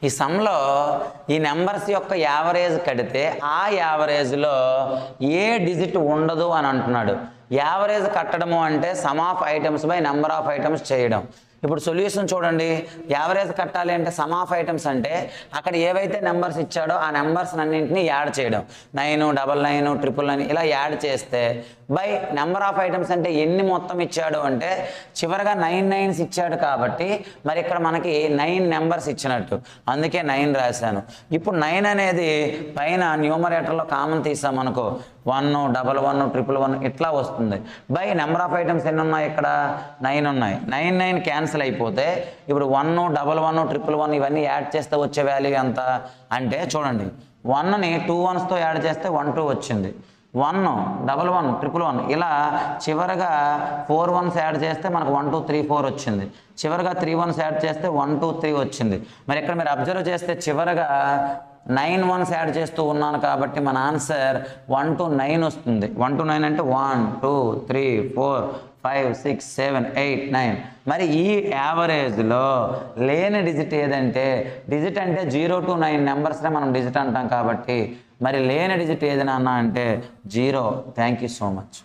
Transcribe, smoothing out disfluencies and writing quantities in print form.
ఈ సమ్లో ఈ నెంబర్స్ యొక్క యావరేజ్ కడితే ఆ యావరేజ్లో ఏ డిజిట్ ఉండదు అని అంటున్నాడు. యావరేజ్ కట్టడము అంటే some of items by number of items చేయడం. ఇప్పుడు సొల్యూషన్ చూడండి. యావరేజ్ కట్టాలి అంటే సమ్ ఆఫ్ ఐటమ్స్ అంటే అక్కడ ఏవైతే నెంబర్స్ ఇచ్చాడో ఆ నెంబర్స్ అన్నింటినీ యాడ్ చేయడం. 9, 99, 999 ఇలా యాడ్ చేస్తే బై నెంబర్ ఆఫ్ ఐటమ్స్ అంటే ఎన్ని మొత్తం ఇచ్చాడు అంటే చివరిగా 9 9s ఇచ్చాడు కాబట్టి మరి ఇక్కడ మనకి 9 నెంబర్స్ ఇచ్చినట్టు, అందుకే 9 రాశాను. ఇప్పుడు 9 అనేది పైన న్యూమరేటర్లో కామన్ తీసామనుకో 1, 11, 111 ఇట్లా వస్తుంది. బై నెంబర్ ఆఫ్ ఐటమ్స్ ఎన్ని ఉన్నాయి? ఇక్కడ 9 ఉన్నాయి. 9 9 క్యాన్సిల్ అయిపోతే ఇప్పుడు 1, 11, 111 ఇవన్నీ యాడ్ చేస్తే వచ్చే వాల్యూ ఎంత అంటే చూడండి, 1ని 2 1sతో యాడ్ చేస్తే 1 2 వచ్చింది. 1, 11, 111 ఇలా చివరగా 4 1s యాడ్ చేస్తే మనకు 1 2 3 4 వచ్చింది. చివరగా 3 1s యాడ్ చేస్తే 1 2 3 వచ్చింది. మరి ఇక్కడ మీరు అబ్జర్వ్ చేస్తే చివరగా 9 1s యాడ్ చేస్తూ ఉన్నాను కాబట్టి మన ఆన్సర్ 1 to 9 వస్తుంది. 1 to 9 అంటే 1 2 3 4 5 6 7 8 9. మరి ఈ యావరేజ్లో లేని డిజిట్ ఏదంటే, డిజిట్ అంటే 0 to 9 నెంబర్స్నే మనం డిజిట్ అంటాం కాబట్టి మరి లేని డిజిట్ ఏది నాన్న అంటే 0. Thank you so much.